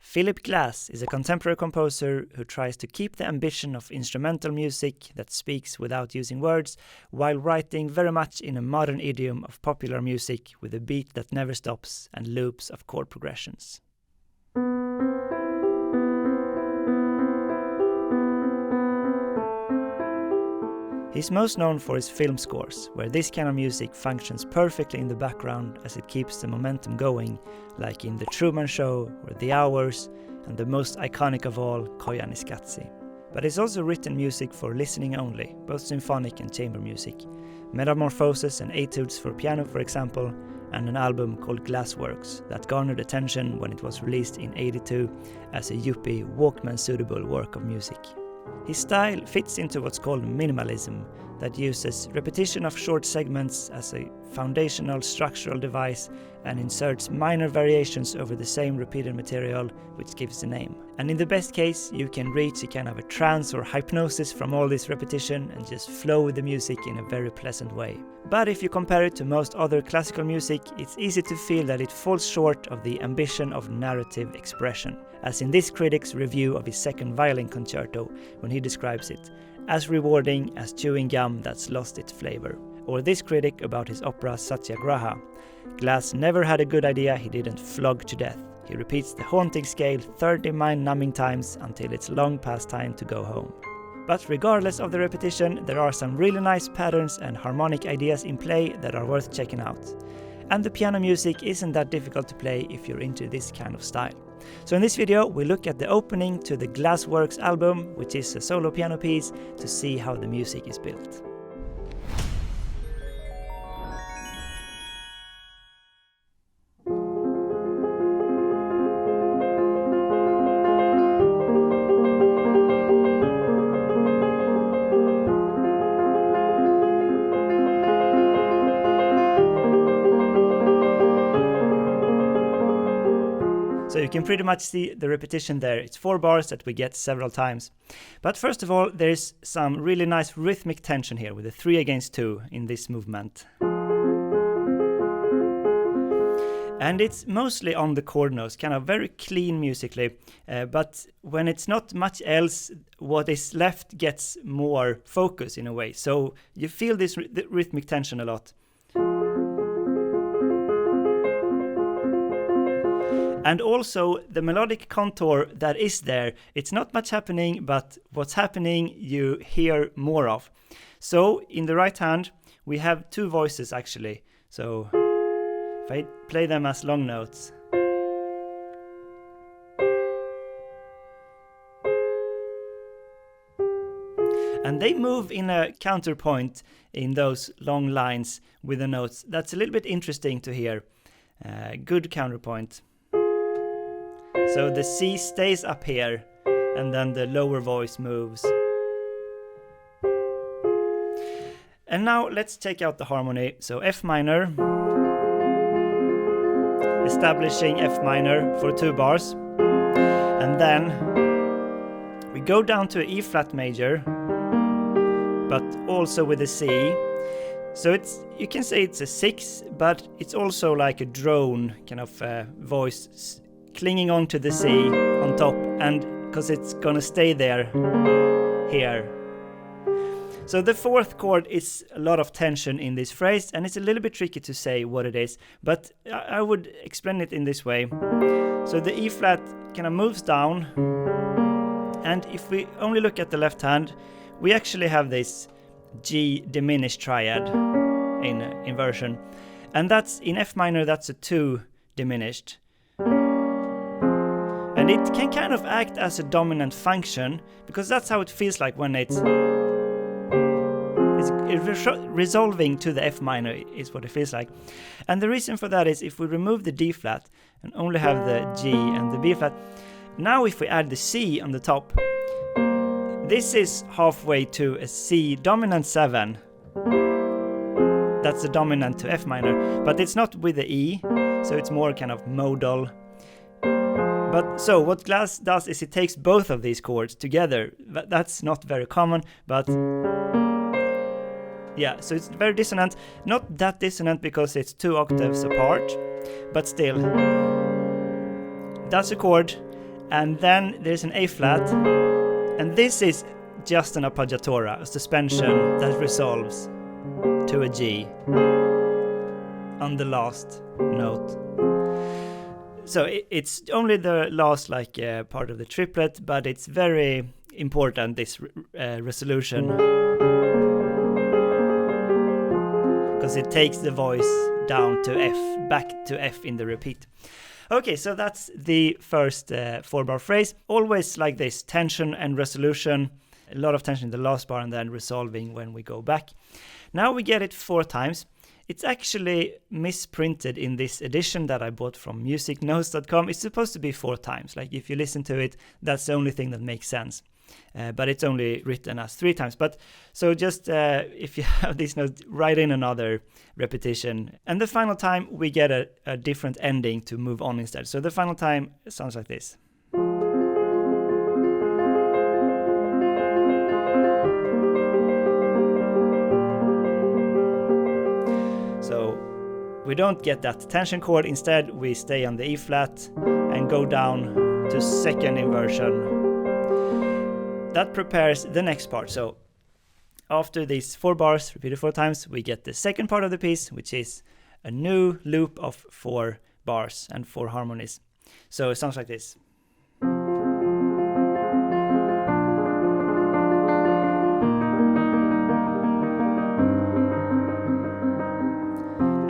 Philip Glass is a contemporary composer who tries to keep the ambition of instrumental music that speaks without using words, while writing very much in a modern idiom of popular music with a beat that never stops and loops of chord progressions. He's most known for his film scores, where this kind of music functions perfectly in the background as it keeps the momentum going, like in The Truman Show or The Hours, and the most iconic of all, Koyaanisqatsi. But he's also written music for listening only, both symphonic and chamber music, Metamorphoses and Etudes for piano, for example, and an album called Glassworks that garnered attention when it was released in '82 as a yuppie Walkman-suitable work of music. His style fits into what's called minimalism, that uses repetition of short segments as a foundational structural device and inserts minor variations over the same repeated material, which gives the name. And in the best case, you can reach a kind of a trance or hypnosis from all this repetition and just flow with the music in a very pleasant way. But if you compare it to most other classical music, it's easy to feel that it falls short of the ambition of narrative expression, as in this critic's review of his second violin concerto, when he describes it as rewarding as chewing gum that's lost its flavor. Or this critic about his opera Satyagraha: Glass never had a good idea he didn't flog to death. He repeats the haunting scale 30 mind-numbing times until it's long past time to go home. But regardless of the repetition, there are some really nice patterns and harmonic ideas in play that are worth checking out. And the piano music isn't that difficult to play if you're into this kind of style. So in this video we look at the opening to the Glassworks album, which is a solo piano piece, to see how the music is built. So you can pretty much see the repetition there. It's 4 bars that we get several times. But first of all, there's some really nice rhythmic tension here with the 3 against 2 in this movement. And it's mostly on the chord notes, kind of very clean musically. But when it's not much else, what is left gets more focus in a way. So you feel this rhythmic tension a lot. And also the melodic contour that is there, it's not much happening, but what's happening you hear more of. So in the right hand we have 2 voices actually. So if I play them as long notes. And they move in a counterpoint in those long lines with the notes. That's a little bit interesting to hear. Good counterpoint. So the C stays up here, and then the lower voice moves. And now let's take out the harmony. So F minor, establishing F minor for 2 bars. And then we go down to E flat major, but also with a C. So you can say it's a 6, but it's also like a drone kind of voice clinging on to the C on top, and because it's gonna stay there here. So the 4th chord is a lot of tension in this phrase, and it's a little bit tricky to say what it is, but I would explain it in this way. So the E flat kind of moves down, and if we only look at the left hand, we actually have this G diminished triad in inversion, and that's in F minor, that's a 2 diminished. And it can kind of act as a dominant function, because that's how it feels like when it's resolving to the F minor is what it feels like. And the reason for that is if we remove the D flat and only have the G and the B flat, now if we add the C on the top, this is halfway to a C dominant 7. That's the dominant to F minor, but it's not with the E, so it's more kind of modal. But so what Glass does is it takes both of these chords together. That's not very common, but yeah, so it's very dissonant. Not that dissonant because it's 2 octaves apart, but still. That's a chord, And then there's an A flat, and this is just an appoggiatura, a suspension that resolves to a G on the last note. So it's only the last part of the triplet, but it's very important, this resolution, because it takes the voice down to F, back to F in the repeat. Okay, so that's the first 4-bar phrase. Always like this, tension and resolution. A lot of tension in the last bar and then resolving when we go back. Now we get it 4 times. It's actually misprinted in this edition that I bought from musicnotes.com. It's supposed to be 4 times. Like if you listen to it, that's the only thing that makes sense. But it's only written as 3 times. But so just if you have these notes, write in another repetition. And the final time we get a different ending to move on instead. So the final time sounds like this. So we don't get that tension chord. Instead, we stay on the E flat and go down to second inversion. That prepares the next part. So after these 4 bars repeated 4 times, we get the second part of the piece, which is a new loop of 4 bars and 4 harmonies. So it sounds like this.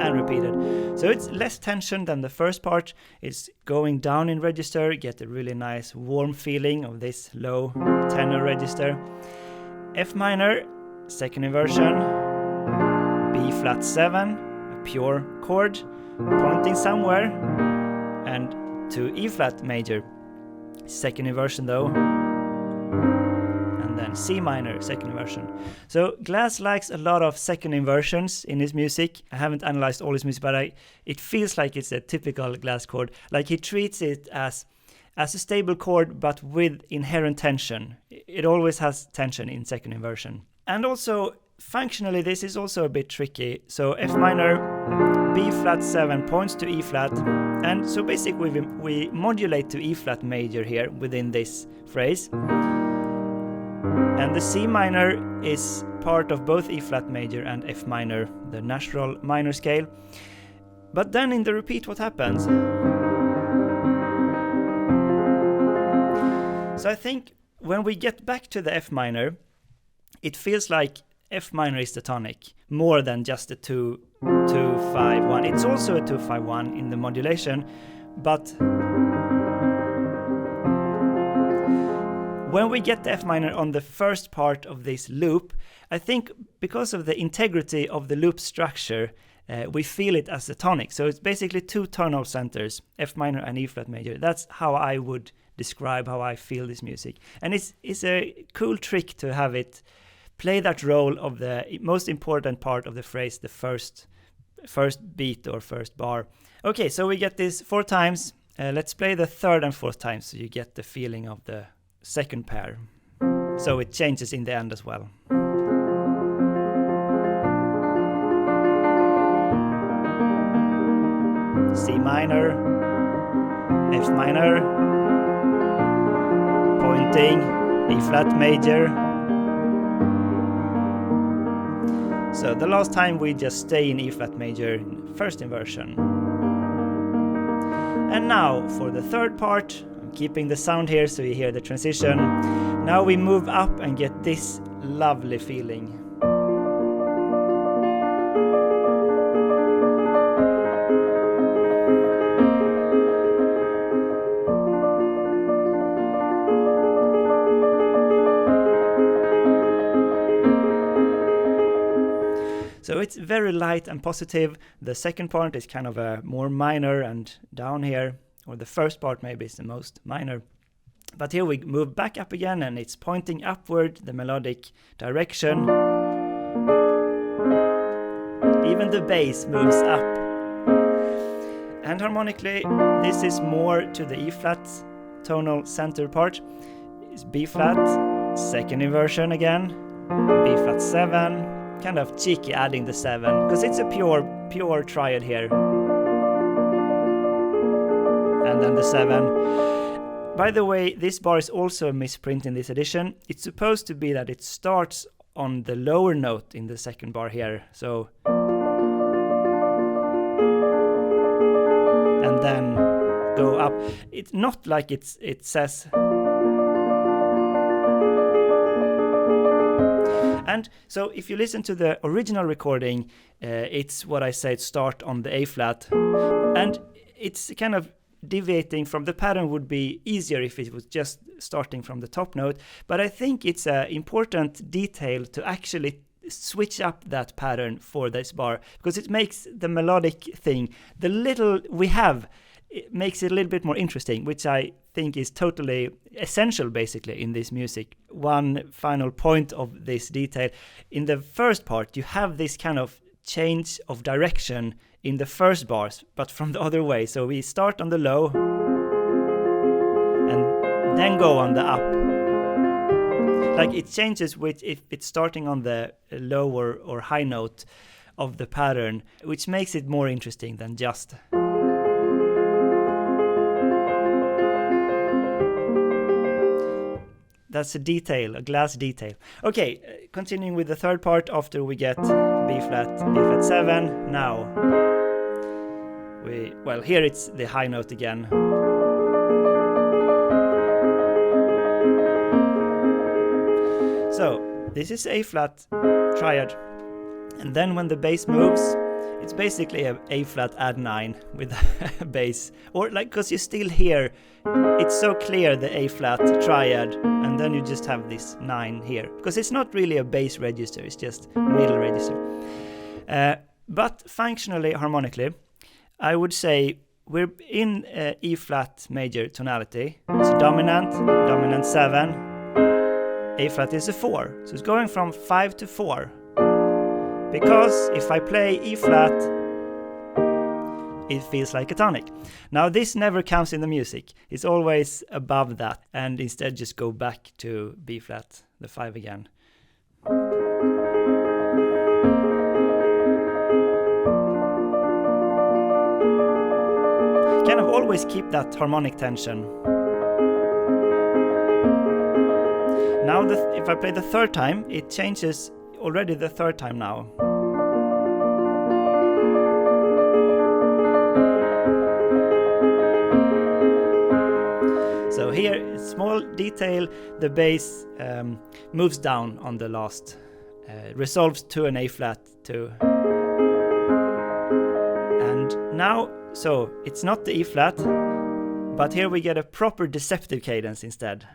And repeated. So it's less tension than the first part. It's going down in register, get a really nice warm feeling of this low tenor register. F minor, second inversion, B flat 7, a pure chord, pointing somewhere, and to E flat major, second inversion though, and then C minor, second inversion. So Glass likes a lot of second inversions in his music. I haven't analyzed all his music, but it feels like it's a typical Glass chord. Like he treats it as a stable chord, but with inherent tension. It always has tension in second inversion. And also, functionally, this is also a bit tricky. So F minor, B flat 7 points to E flat, and so basically we modulate to E flat major here within this phrase. And the C minor is part of both E flat major and F minor, the natural minor scale. But then in the repeat, what happens? So I think when we get back to the F minor, it feels like F minor is the tonic, more than just a 2-5-1. It's also a 2-5-1 in the modulation, but when we get the F minor on the first part of this loop, I think because of the integrity of the loop structure, we feel it as a tonic. So it's basically 2 tonal centers, F minor and E flat major. That's how I would describe how I feel this music. And it's a cool trick to have it play that role of the most important part of the phrase, the first beat or first bar. Okay, so we get this 4 times. Let's play the 3rd and 4th time so you get the feeling of the second pair. So it changes in the end as well. C minor, F minor, pointing, E flat major. So the last time we just stay in E flat major in first inversion. And now for the 3rd part, I'm keeping the sound here so you hear the transition. Now we move up and get this lovely feeling. So it's very light and positive. The second part is kind of a more minor and down here, or the first part maybe is the most minor. But here we move back up again and it's pointing upward, the melodic direction. Even the bass moves up. And harmonically, this is more to the E flat tonal center part. It's B flat, second inversion again, B flat 7. Kind of cheeky adding the 7, because it's a pure triad here. And then the 7. By the way, this bar is also a misprint in this edition. It's supposed to be that it starts on the lower note in the second bar here, so, and then go up. It's not like it says. And so if you listen to the original recording, it's what I said, start on the A flat, and it's kind of deviating from the pattern. Would be easier if it was just starting from the top note, but I think it's an important detail to actually switch up that pattern for this bar, because it makes the melodic thing, the little we have, it makes it a little bit more interesting, which I think is totally essential basically in this music. One final point of this detail, in the first part you have this kind of change of direction in the first bars, but from the other way. So we start on the low and then go on the up. Like it changes with if it's starting on the lower or high note of the pattern, which makes it more interesting than just. That's a detail, a glass detail. Okay, continuing with the third part after we get B flat 7. Now, here it's the high note again. So, this is A flat triad. And then when the bass moves, it's basically a A flat add 9 with a bass. Or like, because you still hear, it's so clear the A flat triad, and then you just have this 9 here. Because it's not really a bass register, it's just middle register. But functionally, harmonically, I would say we're in E flat major tonality. It's dominant 7. A flat is a 4. So it's going from 5 to 4. Because if I play E flat, it feels like a tonic. Now this never counts in the music. It's always above that, and instead just go back to B flat, the 5 again. Kind of always keep that harmonic tension. Now if I play the third time, it changes already the third time now. So here, small detail, the bass moves down on the last, resolves to an A flat too. And now, so it's not the E flat, but here we get a proper deceptive cadence instead.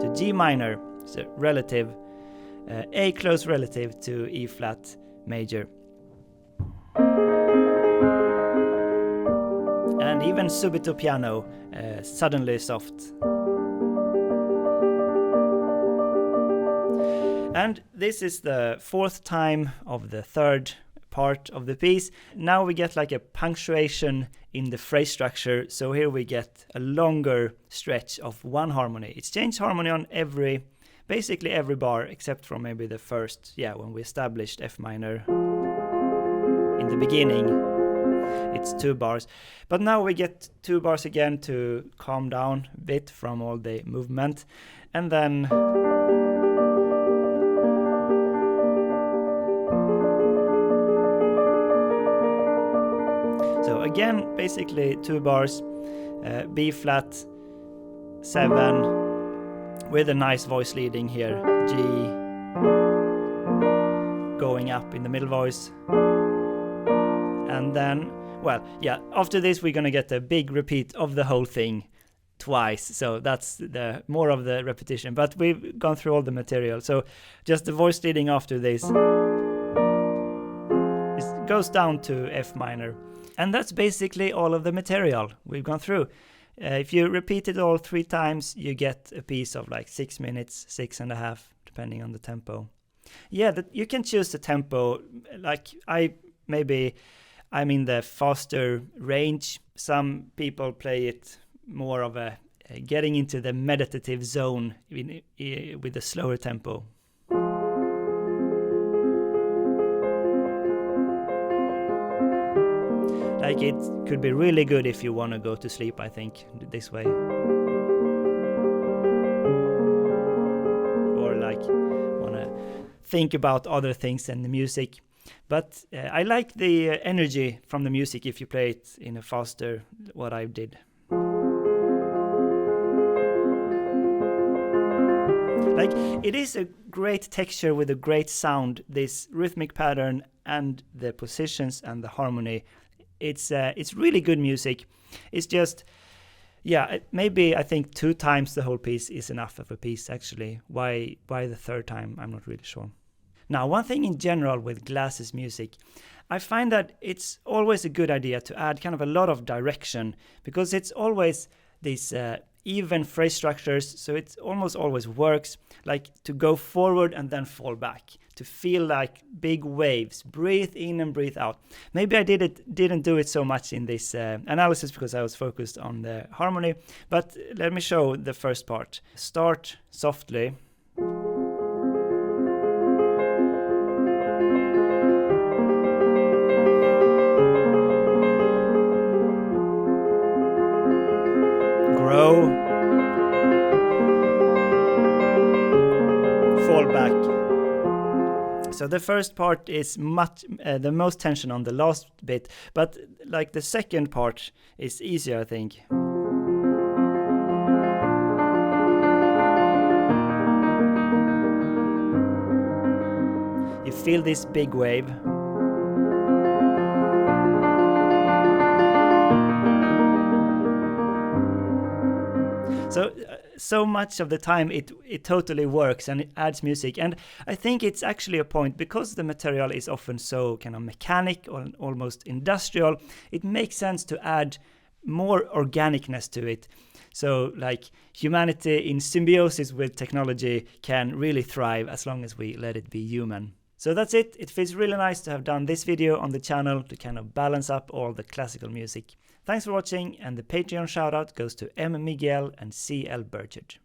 To G minor, so relative, A close relative to E flat major. And even subito piano, suddenly soft. And this is the fourth time of the third part of the piece. Now we get like a punctuation in the phrase structure. So here we get a longer stretch of one harmony. It's changed harmony on basically every bar, except for maybe the first, when we established F minor in the beginning. It's 2 bars. But now we get 2 bars again to calm down a bit from all the movement. And then so again, basically 2 bars, B flat 7 with a nice voice leading here, G going up in the middle voice. And then, after this we're gonna get a big repeat of the whole thing twice, so that's the more of the repetition, but we've gone through all the material. So just the voice leading after this goes down to F minor, and that's basically all of the material we've gone through. If you repeat it all 3 times, you get a piece of like 6 minutes, 6.5, depending on the tempo. You can choose the tempo. Like I'm in the faster range. Some people play it more of a getting into the meditative zone with a slower tempo. Like, it could be really good if you want to go to sleep, I think, this way. Or like want to think about other things than the music. But I like the energy from the music if you play it in a faster, what I did. Like, it is a great texture with a great sound, this rhythmic pattern and the positions and the harmony. It's really good music. It's just, yeah, maybe I think 2 times the whole piece is enough of a piece, actually. Why the 3rd time? I'm not really sure. Now, one thing in general with Glass's music, I find that it's always a good idea to add kind of a lot of direction, because it's always these even phrase structures, so it almost always works, like to go forward and then fall back, to feel like big waves, breathe in and breathe out. Maybe I didn't do it so much in this analysis because I was focused on the harmony, but let me show the first part. Start softly. Grow, fall back. So the first part is much the most tension on the last bit, but like the second part is easier, I think. You feel this big wave. So much of the time it totally works and it adds music, and I think it's actually a point, because the material is often so kind of mechanic or almost industrial, it makes sense to add more organicness to it. So like humanity in symbiosis with technology can really thrive as long as we let it be human. So that's it. It feels really nice to have done this video on the channel to kind of balance up all the classical music. Thanks for watching, and the Patreon shoutout goes to M. Miguel and C.L. Burchard.